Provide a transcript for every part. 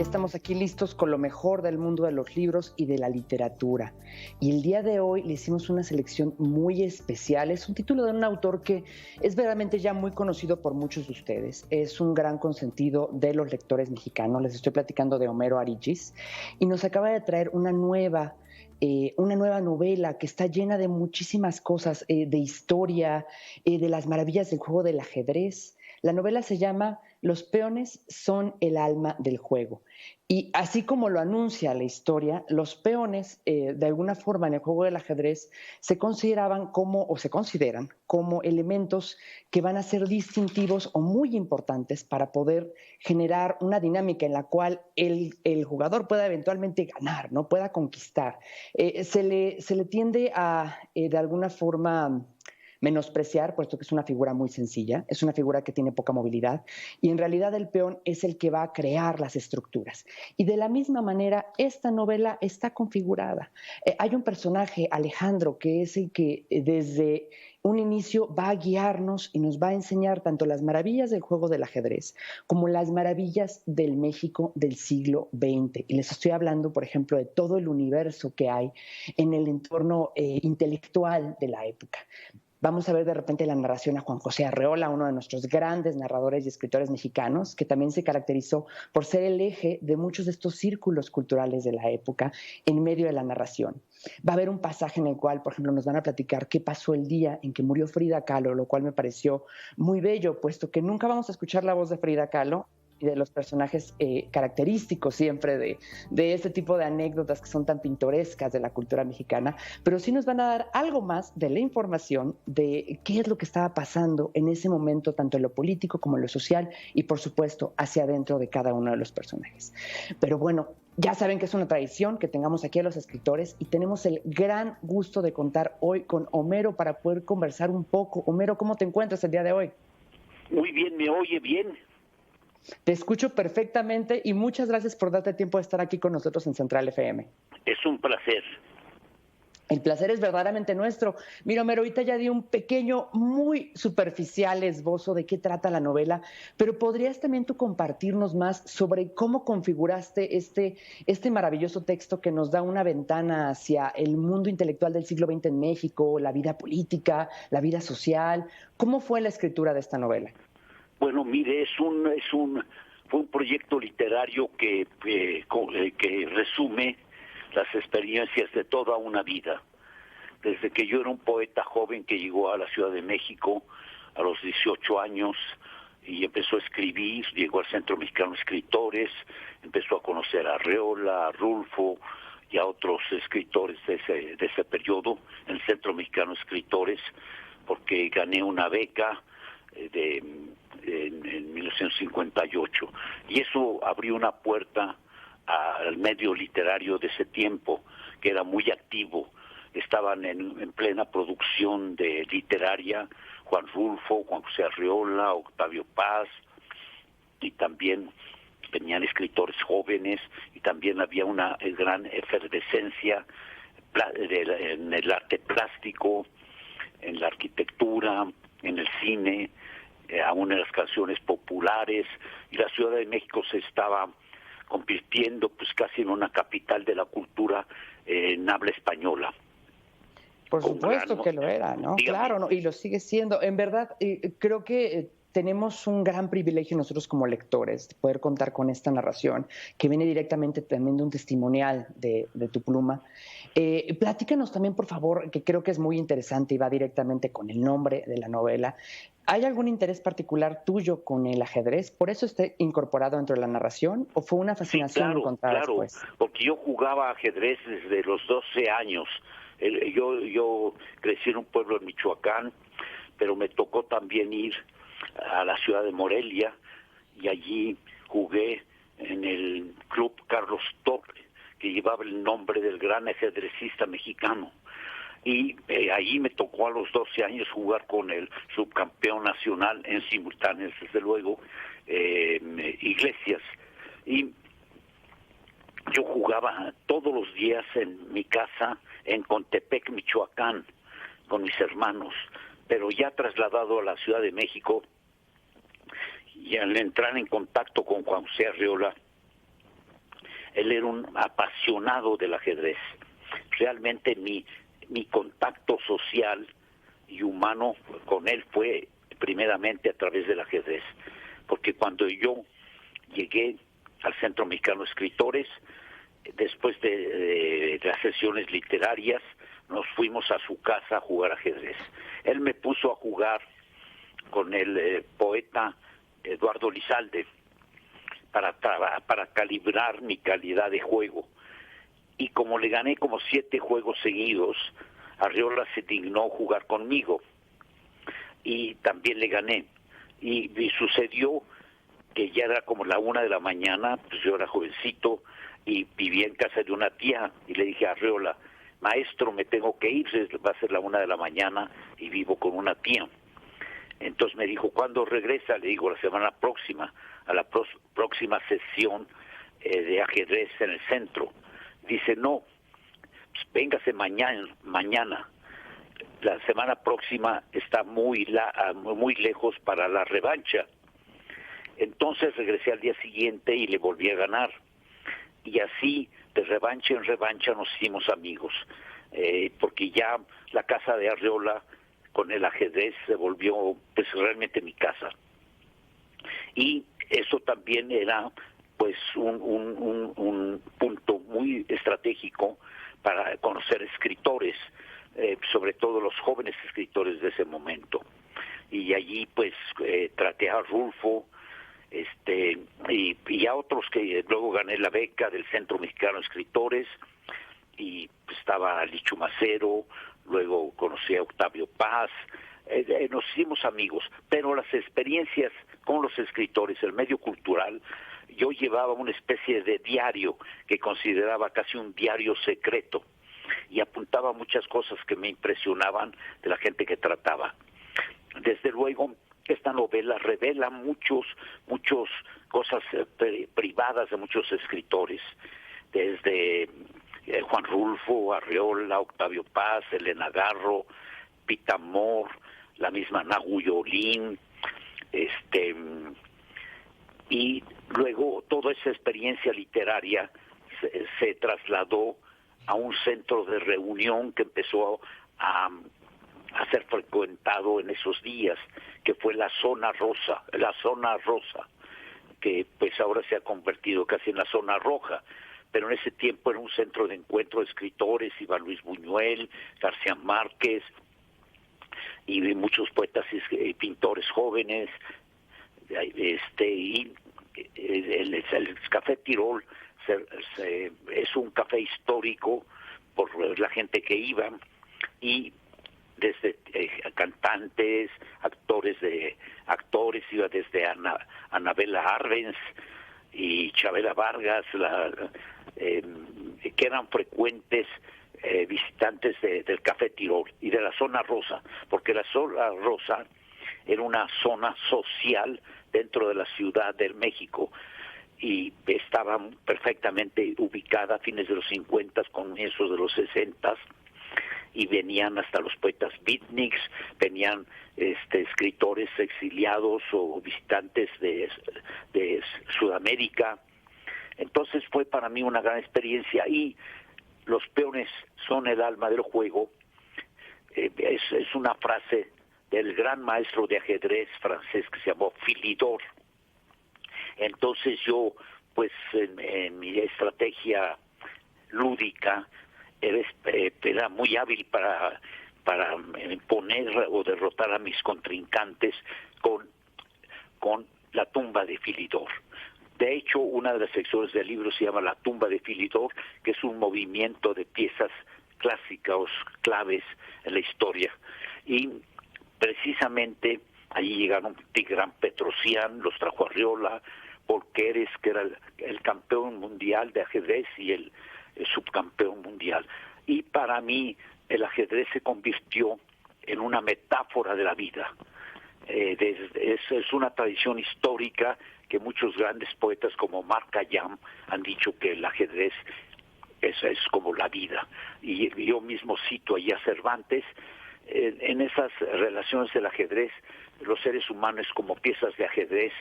Estamos aquí listos con lo mejor del mundo de los libros y de la literatura. Y el día de hoy le hicimos una selección muy especial. Es un título de un autor que es verdaderamente ya muy conocido por muchos de ustedes. Es un gran consentido de los lectores mexicanos. Les estoy platicando de Homero Arígis. Y nos acaba de traer una nueva novela que está llena de muchísimas cosas, de historia, de las maravillas del juego del ajedrez. La novela se llama Los peones son el alma del juego. Y así como lo anuncia la historia, los peones, de alguna forma en el juego del ajedrez, se consideraban como, o se consideran como elementos que van a ser distintivos o muy importantes para poder generar una dinámica en la cual el jugador pueda eventualmente ganar, ¿no? Pueda conquistar. Se le tiende a, de alguna forma, menospreciar, puesto que es una figura muy sencilla, es una figura que tiene poca movilidad, y en realidad el peón es el que va a crear las estructuras. Y de la misma manera, esta novela está configurada. Hay un personaje, Alejandro, que es el que desde un inicio va a guiarnos y nos va a enseñar tanto las maravillas del juego del ajedrez como las maravillas del México del siglo XX. Y les estoy hablando, por ejemplo, de todo el universo que hay en el entorno intelectual de la época. Vamos a ver de repente la narración a Juan José Arreola, uno de nuestros grandes narradores y escritores mexicanos, que también se caracterizó por ser el eje de muchos de estos círculos culturales de la época en medio de la narración. Va a haber un pasaje en el cual, por ejemplo, nos van a platicar qué pasó el día en que murió Frida Kahlo, lo cual me pareció muy bello, puesto que nunca vamos a escuchar la voz de Frida Kahlo y de los personajes característicos siempre de este tipo de anécdotas que son tan pintorescas de la cultura mexicana, pero sí nos van a dar algo más de la información de qué es lo que estaba pasando en ese momento, tanto en lo político como en lo social y, por supuesto, hacia adentro de cada uno de los personajes. Pero bueno, ya saben que es una tradición que tengamos aquí a los escritores y tenemos el gran gusto de contar hoy con Homero para poder conversar un poco. Homero, ¿cómo te encuentras el día de hoy? Muy bien, ¿me oye bien? Te escucho perfectamente y muchas gracias por darte tiempo de estar aquí con nosotros en Central FM. Es un placer. El placer es verdaderamente nuestro. Mira, Homero, ahorita ya di un pequeño, muy superficial esbozo de qué trata la novela, pero ¿podrías también tú compartirnos más sobre cómo configuraste este maravilloso texto que nos da una ventana hacia el mundo intelectual del siglo XX en México, la vida política, la vida social? ¿Cómo fue la escritura de esta novela? Bueno, mire, fue un proyecto literario que resume las experiencias de toda una vida. Desde que yo era un poeta joven que llegó a la Ciudad de México a los 18 años y empezó a escribir, llegó al Centro Mexicano de Escritores, empezó a conocer a Arreola, a Rulfo y a otros escritores de ese periodo en el Centro Mexicano de Escritores, porque gané una beca en 1958, y eso abrió una puerta al medio literario de ese tiempo, que era muy activo. Estaban en plena producción de literaria Juan Rulfo, Juan José Arreola, Octavio Paz, y también venían escritores jóvenes, y también había una gran efervescencia en el arte plástico, en la arquitectura, en el cine, aún en las canciones populares, y la Ciudad de México se estaba convirtiendo pues casi en una capital de la cultura en habla española. Por supuesto que lo era, ¿no? Dígame. Claro, ¿no? Y lo sigue siendo. En verdad, creo que tenemos un gran privilegio nosotros como lectores de poder contar con esta narración que viene directamente también de un testimonial de tu pluma. Platícanos también, por favor, que creo que es muy interesante y va directamente con el nombre de la novela. ¿Hay algún interés particular tuyo con el ajedrez? ¿Por eso está incorporado dentro de la narración o fue una fascinación encontrada después? Porque yo jugaba ajedrez desde los 12 años. Yo crecí en un pueblo en Michoacán, pero me tocó también ir a la ciudad de Morelia, y allí jugué en el club Carlos Torre, que llevaba el nombre del gran ajedrecista mexicano. Y allí me tocó a los 12 años jugar con el subcampeón nacional en simultáneos, desde luego, Iglesias. Y yo jugaba todos los días en mi casa en Contepec, Michoacán, con mis hermanos, pero ya trasladado a la Ciudad de México, y al entrar en contacto con Juan José Arreola, Él era un apasionado del ajedrez. Realmente mi contacto social y humano con él fue primeramente a través del ajedrez, porque cuando yo llegué al Centro Mexicano de Escritores, después de las sesiones literarias, nos fuimos a su casa a jugar ajedrez. Él me puso a jugar con el poeta Eduardo Lizalde para calibrar mi calidad de juego. Y como le gané como 7 juegos seguidos, Arriola se dignó jugar conmigo y también le gané. Y sucedió que ya era como la 1 de la mañana, pues yo era jovencito y vivía en casa de una tía, y le dije a Arriola: maestro, me tengo que ir, va a ser la 1 de la mañana y vivo con una tía. Entonces me dijo: ¿cuándo regresa? Le digo: la semana próxima, a la próxima sesión de ajedrez en el centro. Dice: no, pues véngase mañana. La semana próxima está muy lejos para la revancha. Entonces regresé al día siguiente y le volví a ganar. Y así, de revancha en revancha, nos hicimos amigos. Porque ya la casa de Arriola con el ajedrez se volvió pues realmente mi casa. Y eso también era pues un punto muy estratégico para conocer escritores, sobre todo los jóvenes escritores de ese momento. Y allí pues traté a Rulfo, y a otros, que luego gané la beca del Centro Mexicano de Escritores, y pues, estaba Lichu Macero, luego conocí a Octavio Paz. Nos hicimos amigos, pero las experiencias con los escritores, el medio cultural, yo llevaba una especie de diario que consideraba casi un diario secreto, y apuntaba muchas cosas que me impresionaban de la gente que trataba. Desde luego, esta novela revela muchas cosas privadas de muchos escritores, desde Juan Rulfo, Arriola, Octavio Paz, Elena Garro, Pita Amor, la misma Nahu Yolín, y luego toda esa experiencia literaria se trasladó a un centro de reunión que empezó a ser frecuentado en esos días, que fue la zona rosa, que pues ahora se ha convertido casi en la zona roja, pero en ese tiempo era un centro de encuentro de escritores. Iba Luis Buñuel, García Márquez, y muchos poetas y pintores jóvenes, y el Café Tirol es un café histórico por la gente que iba, y desde cantantes, actores, iba desde Anabela Arbenz y Chabela Vargas, que eran frecuentes visitantes del Café Tirol y de la zona rosa, porque la zona rosa era una zona social dentro de la Ciudad de México, y estaba perfectamente ubicada a fines de los 50, comienzos de los 60, y venían hasta los poetas beatniks, venían escritores exiliados o visitantes de Sudamérica. Entonces fue para mí una gran experiencia, y los peones son el alma del juego. Es una frase del gran maestro de ajedrez francés que se llamó Philidor. Entonces yo, pues en mi estrategia lúdica, era muy hábil para imponer o derrotar a mis contrincantes con la tumba de Philidor. De hecho, una de las secciones del libro se llama La tumba de Philidor, que es un movimiento de piezas clásicas, claves en la historia. Y precisamente allí llegaron Tigran Petrosian, los trajo Arriola, Paul Keres, que era el campeón mundial de ajedrez y el subcampeón mundial. Y para mí el ajedrez se convirtió en una metáfora de la vida. Es una tradición histórica que muchos grandes poetas como Marc Ayam han dicho que el ajedrez es como la vida. Y yo mismo cito ahí a Cervantes. En esas relaciones del ajedrez, los seres humanos como piezas de ajedrez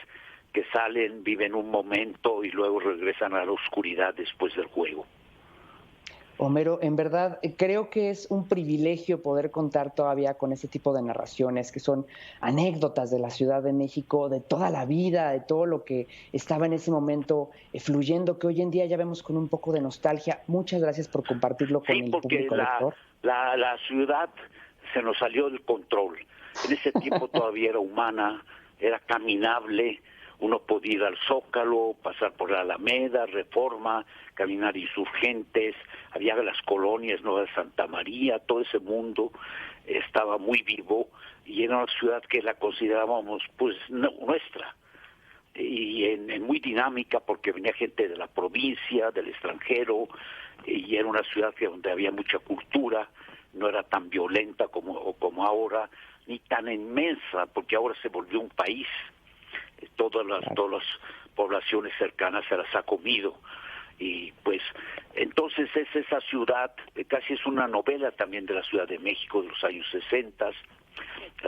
que salen, viven un momento y luego regresan a la oscuridad después del juego. Homero, en verdad creo que es un privilegio poder contar todavía con ese tipo de narraciones que son anécdotas de la Ciudad de México, de toda la vida, de todo lo que estaba en ese momento fluyendo, que hoy en día ya vemos con un poco de nostalgia. Muchas gracias por compartirlo con el público lector. La ciudad se nos salió del control. En ese tiempo todavía era humana, era caminable. Uno podía ir al Zócalo, pasar por la Alameda, Reforma, caminar Insurgentes, había las colonias, Nueva Santa María, todo ese mundo estaba muy vivo y era una ciudad que la considerábamos pues nuestra y muy dinámica porque venía gente de la provincia, del extranjero, y era una ciudad donde había mucha cultura, no era tan violenta como ahora, ni tan inmensa, porque ahora se volvió un país. Todas las poblaciones cercanas se las ha comido y pues entonces es esa ciudad, casi es una novela también de la Ciudad de México de los años 60,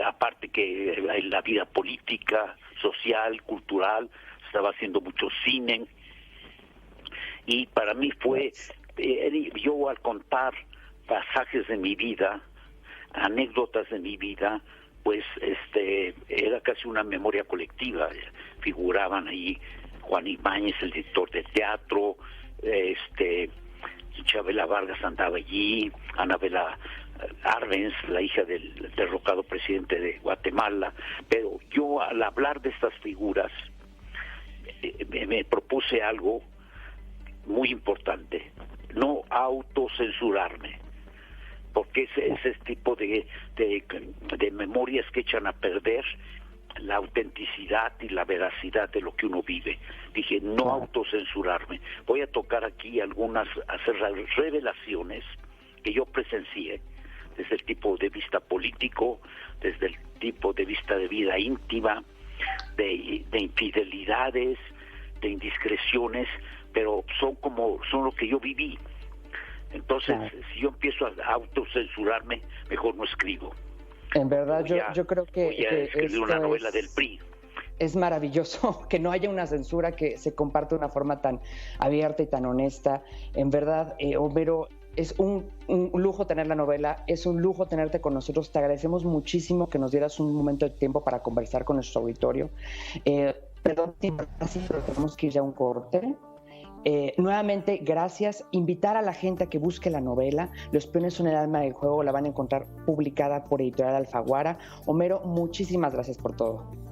aparte que en la vida política, social, cultural, estaba haciendo mucho cine y para mí fue, yo al contar pasajes de mi vida, anécdotas de mi vida, pues era casi una memoria colectiva. Figuraban ahí Juan Ibáñez, el director de teatro, Chabela Vargas andaba allí, Anabela Arbenz, la hija del derrocado presidente de Guatemala, pero yo al hablar de estas figuras me propuse algo muy importante, no autocensurarme, porque ese tipo de memorias que echan a perder la autenticidad y la veracidad de lo que uno vive. Dije, no autocensurarme. Voy a tocar aquí hacer revelaciones que yo presencié, desde el tipo de vista político, desde el tipo de vista de vida íntima, de infidelidades, de indiscreciones, pero son lo que yo viví. Entonces, si yo empiezo a autocensurarme, mejor no escribo. En verdad, yo creo que voy a escribir una novela del PRI. Es maravilloso que no haya una censura, que se comparte de una forma tan abierta y tan honesta. En verdad, Homero, es un lujo tener la novela, es un lujo tenerte con nosotros. Te agradecemos muchísimo que nos dieras un momento de tiempo para conversar con nuestro auditorio. Perdón, pero tenemos que ir ya a un corte. Nuevamente, gracias. Invitar a la gente a que busque la novela. Los peones son el alma del juego. La van a encontrar publicada por Editorial Alfaguara. Homero, muchísimas gracias por todo.